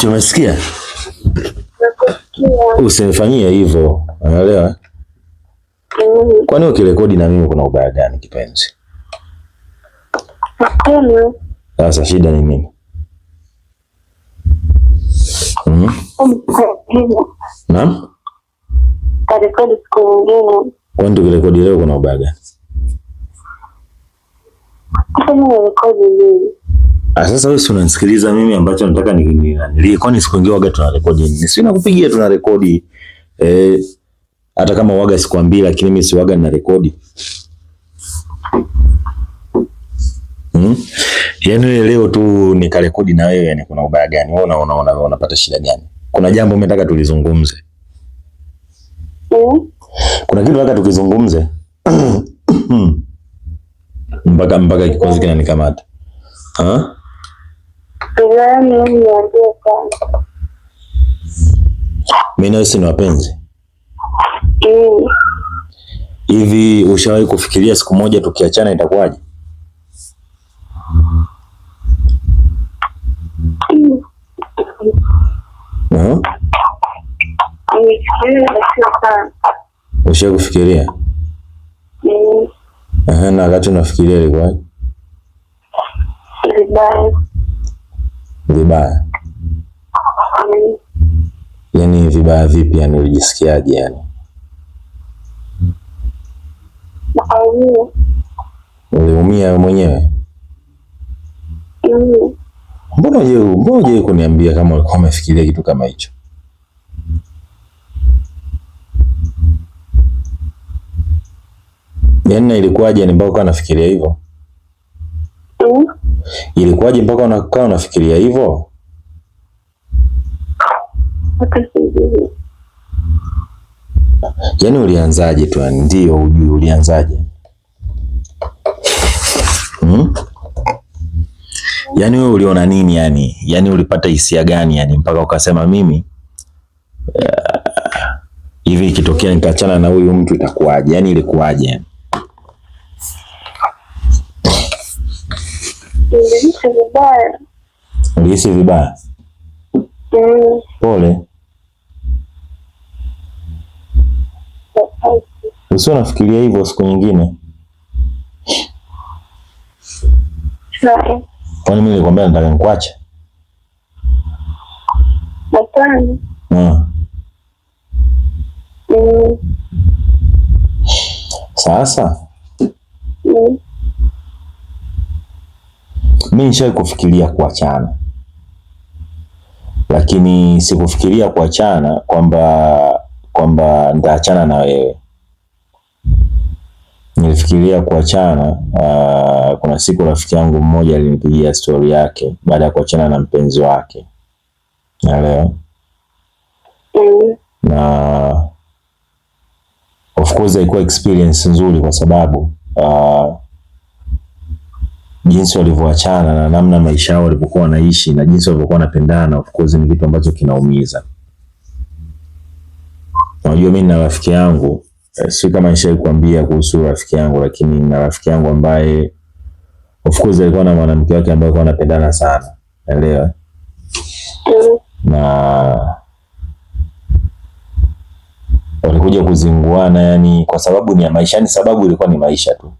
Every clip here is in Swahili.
Umesikia? Usinifanyie hivyo. Unaelewa? Kwani ukirekodi na mimi kuna ubaya gani kipenzi? Sasa shida ni nini? Naam? Karekodi siku nyingine. Kwani tukirekodi leo kuna ubaya gani? Sasa wewe si unanisikiliza mimi ambacho nataka ni kwani siku nyingine waga tunarekodi nini? Si nakupigia tunarekodi hata kama waga sikwambii, lakini mimi si waga ninarekodi. Yaani leo tu nikarekodi na wewe, yani kuna ubaya gani? Wewe unapata shida gani? Kuna jambo umetaka tulizungumze? Kuna kitu nataka tukizungumze? mpaka kikozi kinanikamata. Mimi na wewe ni wapenzi? Hivi ushawahi kufikiria siku moja tukiachana itakuwaje? Ushawahi kufikiria? Na wakati unafikiria ilikuwaje? Vibaya. Yaani vibaya vipi? Yani ulijisikiaje yani? Uliumia mwenyewe? Mbona je kuniambia kama ulikuwa umefikiria kitu kama hicho? Yaani ilikuwaje mpaka ukawa unafikiria hivyo? Ilikuwaje mpaka unakaa unafikiria hivyo? Yaani ulianzaje tu? Ndio ujue ulianzaje? Yaani wewe uliona nini yani? Yaani ulipata hisia gani yani mpaka ukasema mimi hivi ikitokea nitaachana na huyu mtu itakuwaje? Yaani ilikuwaje yani? Ulihisi vibaya? Pole. Usio nafikiria hivyo siku nyingine. Kwani mimi nilikwambia nataka nikuache? Hapana. Sasa mimi nishawahi kufikiria kuachana, lakini sikufikiria kuachana kwamba nitaachana na wewe. Nilifikiria kuachana, kuna siku rafiki yangu mmoja alinipigia story yake baada ya kuachana na mpenzi wake. Naelewa. Na of course ilikuwa experience nzuri kwa sababu jinsi walivyoachana na namna maisha yao walivyokuwa wanaishi na jinsi walivyokuwa wanapendana, of course ni kitu ambacho kinaumiza. Unajua mimi na rafiki yangu, si kama nishawahi kuambia kuhusu rafiki yangu, lakini na rafiki yangu ambaye of course alikuwa na mwanamke wake ambaye alikuwa anapendana sana. Unaelewa? Na walikuja kuzinguana yani kwa sababu ni ya maisha, yani sababu ilikuwa ni maisha tu.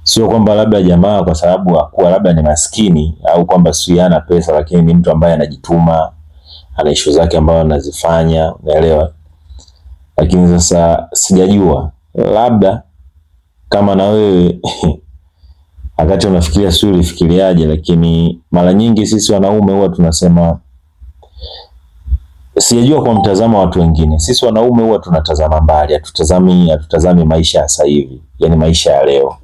Sio kwamba labda jamaa kwa sababu hakuwa labda ni maskini au kwamba si hana pesa, lakini ni mtu ambaye anajituma, ana issue zake ambazo anazifanya, unaelewa? Lakini sasa sijajua labda kama na wewe wakati unafikiria sio ulifikiriaje, lakini mara nyingi sisi wanaume huwa tunasema, sijajua kwa mtazamo wa watu wengine, sisi wanaume huwa tunatazama mbali, hatutazami maisha ya sasa hivi, yani maisha ya leo.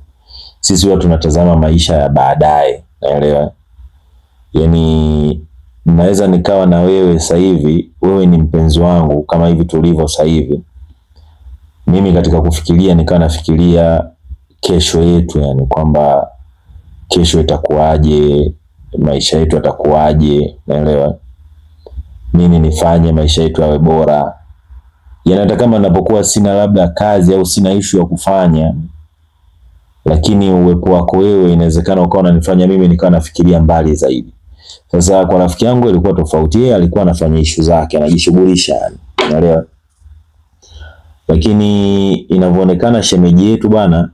Sisi huwa tunatazama maisha ya baadaye, naelewa? Yani naweza nikawa na wewe sasa hivi, wewe ni mpenzi wangu kama hivi tulivyo sasa hivi. Mimi katika kufikiria nikawa nafikiria kesho yetu, yani kwamba kesho itakuwaje, maisha yetu yatakuwaje, naelewa? Nini nifanye maisha yetu yawe bora. Yani hata kama ninapokuwa sina labda kazi au sina issue ya kufanya, lakini uwepo wako wewe inawezekana ukawa unanifanya mimi nikawa nafikiria mbali zaidi. Sasa kwa rafiki yangu ilikuwa tofauti, yeye alikuwa anafanya issue zake, anajishughulisha yani. Unaelewa? Lakini inavyoonekana shemeji yetu bwana,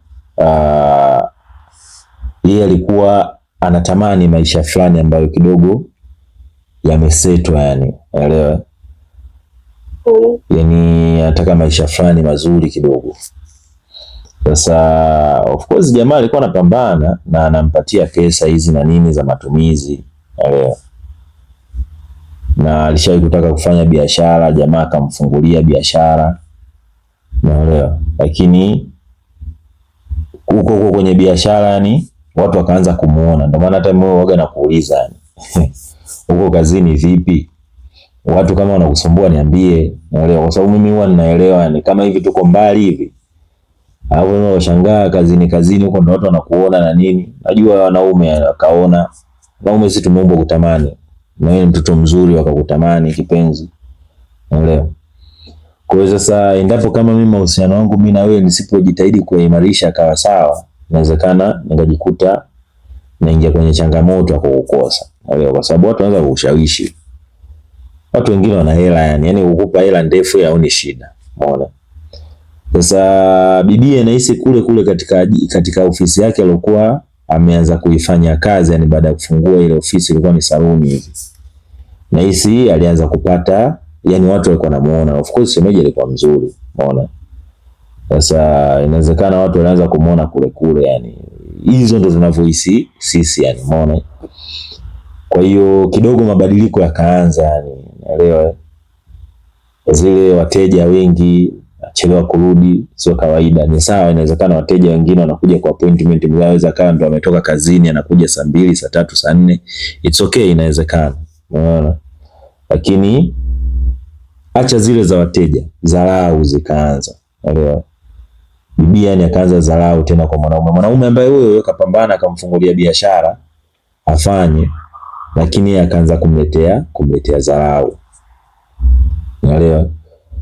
yeye alikuwa anatamani maisha fulani ambayo kidogo yamesetwa yani. Unaelewa? Yani anataka maisha fulani mazuri kidogo. Sasa of course jamaa alikuwa anapambana na anampatia pesa hizi na nini za matumizi. Unaelewa? Na alishawahi kutaka kufanya biashara, jamaa akamfungulia biashara. Unaelewa? Lakini huko kwenye biashara yani watu wakaanza kumuona. Ndio maana hata mimi huaga nakuuliza yani. Huko kazini vipi? Watu kama wanakusumbua niambie. Unaelewa? Kwa sababu mimi huwa ninaelewa yani kama hivi tuko mbali hivi. Au wewe unashangaa kazini huko ndio watu wanakuona na nini? Najua wanaume akaona. Wanaume sisi tumeumbwa kutamani. Na wewe mtoto mzuri wakakutamani kipenzi. Unaelewa? Kwa hiyo sasa endapo kama mimi mahusiano wangu mimi na wewe nisipojitahidi kuimarisha kawa sawa, inawezekana nikajikuta naingia kwenye changamoto ya kukukosa. Unaelewa? Kwa sababu watu wanaanza kukushawishi. Watu wengine wana hela yani kukupa hela ndefu yao ni shida. Unaona? Sasa bibi anahisi kule katika ofisi yake aliyokuwa ameanza kuifanya kazi yani baada ya kufungua ile ofisi ilikuwa ni saluni hivi. Nahisi alianza kupata yani watu walikuwa wanamuona. Of course shemeji alikuwa mzuri. Unaona? Sasa inawezekana watu walianza kumuona kule yani. Hizo ndo tunavyohisi sisi yani. Unaona? Kwa hiyo kidogo mabadiliko yakaanza yani. Unaelewa? Zile wateja wengi chelewa kurudi sio kawaida. Ni sawa, inawezekana wateja wengine wanakuja kwa appointment, mnaweza kama ndo ametoka kazini anakuja saa 2, saa 3, saa 4. It's okay, inawezekana. Unaona? Lakini acha zile za wateja, dharau zikaanza. Unaelewa? Bibi yani akaanza dharau tena kwa mwanaume ambaye huyo kapambana akamfungulia biashara afanye, lakini akaanza kumletea dharau. Unaelewa?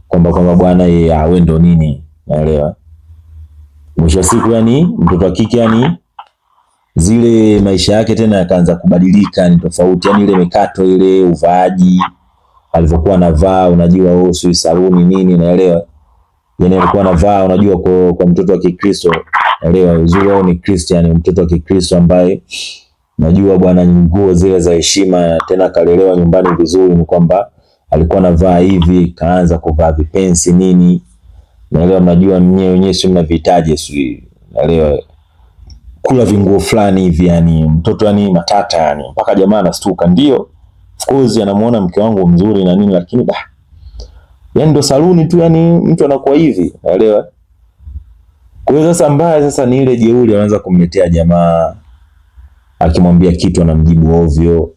Kwamba bwana yeye wewe ndo nini. Unaelewa? Mwisho wa siku yani mtoto wa kike yani zile maisha yake tena yakaanza kubadilika ni tofauti yani ile mikato ile uvaaji alivyokuwa anavaa unajua sio saluni nini. Unaelewa? Yani alikuwa anavaa unajua kwa mtoto wa Kikristo. Unaelewa? Uzuri wao ni Christian, mtoto wa Kikristo ambaye najua bwana nguo zile za heshima tena kalelewa nyumbani vizuri ni kwamba alikuwa anavaa hivi, kaanza kuvaa vipensi nini. Unaelewa? Mnajua wenyewe sio mnavihitaji sio. Unaelewa? Kula vinguo fulani hivi yani mtoto yani matata yani mpaka jamaa anastuka. Ndio of course anamuona mke wangu mzuri na nini lakini yani ndo saluni tu yani mtu anakuwa hivi. Unaelewa? Kwa hiyo sasa mbaya sasa ni ile jeuri anaanza kumletea jamaa, akimwambia kitu anamjibu ovyo.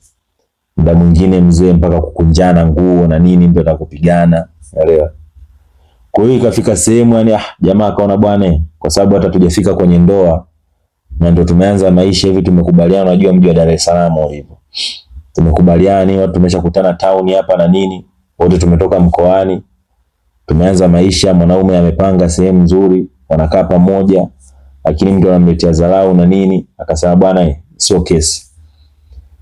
Muda mwingine mzee mpaka kukunjana nguo na nini ndio atakupigana. Unaelewa? Kwa hiyo ikafika sehemu yani jamaa akaona bwana kwa sababu hata tujafika kwenye ndoa na ndio tumeanza maisha hivi tumekubaliana. Unajua mji wa Dar es Salaam ulivyo. Tumekubaliana watu tumeshakutana town hapa na nini. Wote tumetoka mkoani. Tumeanza maisha, mwanaume amepanga sehemu nzuri, wanakaa pamoja, lakini mtu anamletea dharau na nini, akasema bwana sio kesi.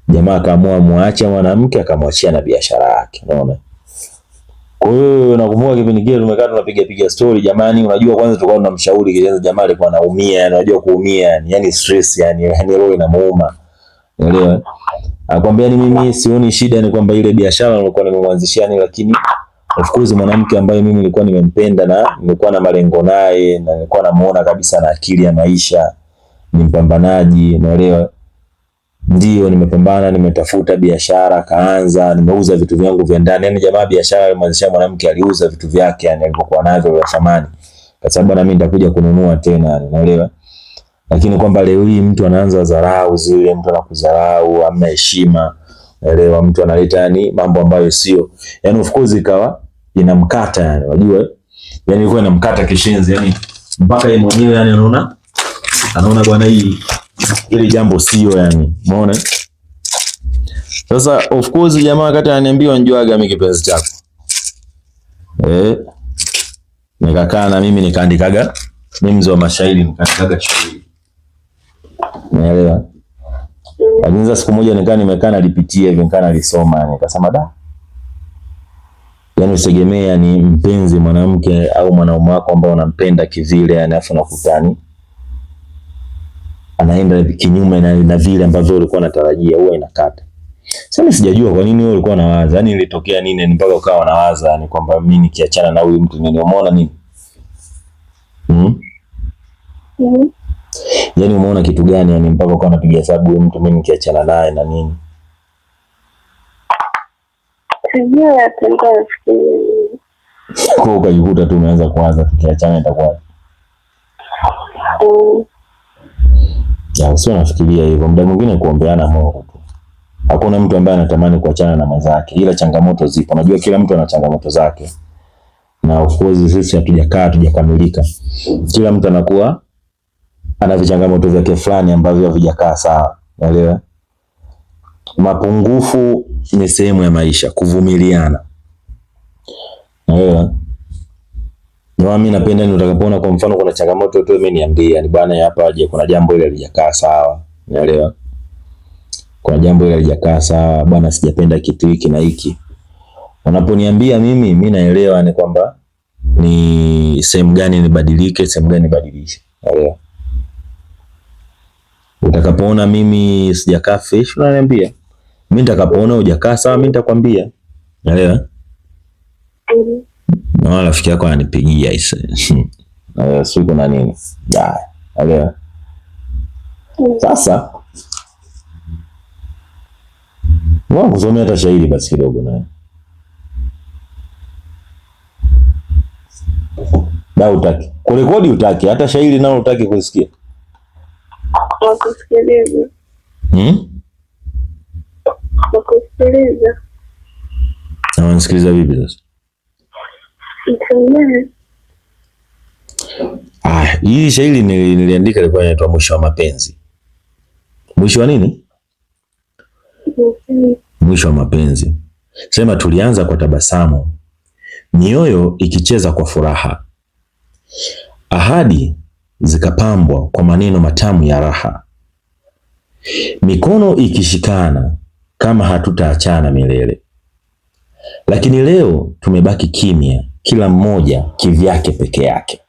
Jamaa akaamua muache mwanamke akamwachia na biashara yake. Unaona? Kwa hiyo nakumbuka kipindi kile tumekaa tunapiga story jamani, unajua kwanza tulikuwa tunamshauri kile jamaa alikuwa anaumia yani unajua kuumia yani stress yani roho inamuuma. Unaelewa? Akwambia ni mimi sioni shida ni kwamba ile biashara nilikuwa nimemwanzishia ni lakini of course mwanamke ambaye mimi nilikuwa nimempenda na nilikuwa na malengo naye na nilikuwa namuona kabisa na akili ya maisha, ni mpambanaji. Unaelewa? Ndio nimepambana, nimetafuta biashara, kaanza, nimeuza vitu vyangu vya ndani. Yani jamaa biashara alimwanzishia mwanamke aliuza vitu vyake yani alivyokuwa navyo vya thamani. Kwa sababu na mimi nitakuja kununua tena, unaelewa? Lakini kwamba leo hii mtu anaanza dharau zile, mtu anakudharau, hamna heshima. Unaelewa? Mtu analeta yani mambo ambayo sio. Yani of course ikawa inamkata yani, unajua? Yani ilikuwa inamkata kishenzi yani mpaka yeye mwenyewe yani anaona bwana hii ile jambo sio yani. Umeona? Sasa of course jamaa wakati ananiambia njoaga mimi kipenzi chako. Nikakaa na mimi nikaandikaga mimi mzo wa mashairi nikaandikaga shairi. Unaelewa? Lakini sasa siku moja nimekaa nalipitia hivi, nikaa nalisoma, nikasema da, yani usitegemee yani mpenzi mwanamke au mwanaume wako ambao unampenda kivile, yani afu nakutani anaenda kinyume na vile ambavyo ulikuwa unatarajia, huwa inakata. Sasa sijajua kwa nini wewe ulikuwa unawaza, yani ilitokea nini mpaka ukawa unawaza yani kwamba mimi nikiachana na huyu mtu nini, umeona nini? Yani umeona kitu gani yani mpaka ukawa unapiga hesabu huyu mtu mimi nikiachana naye na nini? Sijui ataenda nafikiri. Kwa ukajikuta tu umeanza kuwaza tukiachana itakuwa. Ya sio, nafikiria hivyo. Muda mwingine kuombeana Mungu tu. Hakuna mtu ambaye anatamani kuachana na mwenzake, ila changamoto zipo. Najua kila mtu ana changamoto zake. Na of course sisi hatujakamilika. Kila mtu anakuwa ana vichangamoto vyake fulani ambavyo havijakaa sawa. Unaelewa? Mapungufu ni sehemu ya maisha, kuvumiliana. Unaelewa? Ndio mimi napenda ni utakapoona kwa mfano kuna changamoto tu mimi niambie, yani bwana hapa aje kuna jambo ile halijakaa sawa. Unaelewa? Kuna jambo ile halijakaa sawa, bwana sijapenda kitu hiki na hiki. Unaponiambia mimi naelewa ni kwamba ni sehemu gani nibadilike, sehemu gani nibadilishe. Unaelewa? Utakapoona mimi sijakaa fresh unaniambia. Mimi nitakapoona hujakaa sawa mimi nitakwambia. Unaelewa? Na rafiki yako ananipigia siku na nini? Unaelewa? Sasa wao kusomea hata shairi basi kidogo naye. Na utaki. Kurekodi utaki, hata shairi nao utaki kusikia. Nakusikiliza. Nakusikiliza. Na unasikiliza vipi sasa? Hii shairi niliandika ilikuwa inaitwa Mwisho wa Mapenzi. Mwisho wa nini? Mwisho wa mapenzi. Sema tulianza kwa tabasamu, mioyo ikicheza kwa furaha. Ahadi zikapambwa kwa maneno matamu ya raha. Mikono ikishikana kama hatutaachana milele. Lakini leo tumebaki kimya, kila mmoja kivyake peke yake.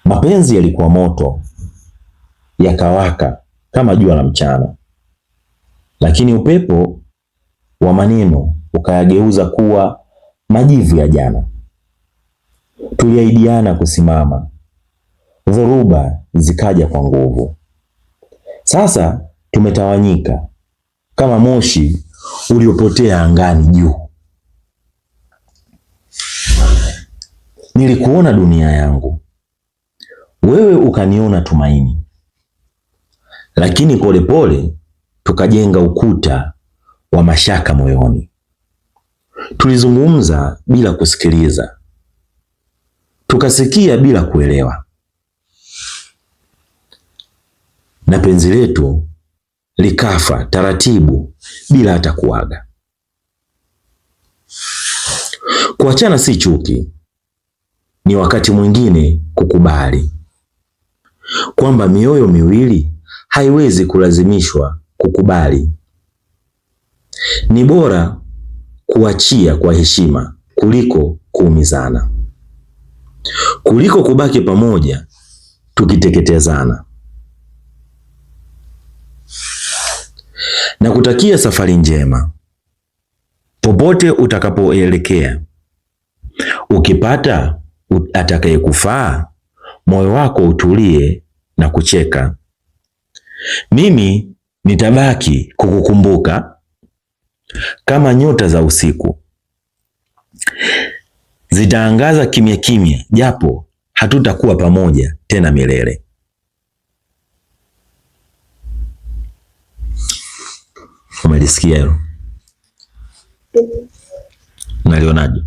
Mapenzi yalikuwa moto, yakawaka kama jua la mchana. Lakini upepo wa maneno ukayageuza kuwa majivu ya jana. Tuliahidiana kusimama, dhoruba zikaja kwa nguvu. Sasa tumetawanyika kama moshi uliopotea angani juu. Nilikuona dunia yangu, wewe ukaniona tumaini. Lakini polepole tukajenga ukuta wa mashaka moyoni. Tulizungumza bila kusikiliza, tukasikia bila kuelewa, na penzi letu likafa taratibu bila hata kuaga. Kuachana si chuki, ni wakati mwingine kukubali kwamba mioyo miwili haiwezi kulazimishwa kukubali. Ni bora kuachia kwa heshima kuliko kuumizana, kuliko kubaki pamoja tukiteketezana. Na kutakia safari njema popote utakapoelekea. Ukipata atakayekufaa, moyo wako utulie na kucheka. Mimi nitabaki kukukumbuka kama nyota za usiku. Zitaangaza kimya kimya, japo hatutakuwa pamoja tena milele. Umelisikia hilo? Unalionaje?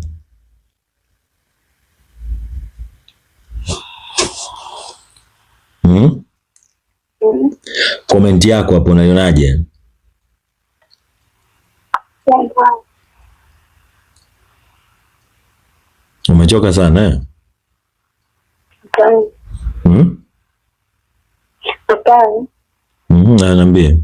Komenti yako hapo unalionaje? Umechoka sana eh? Hapana. Niambie.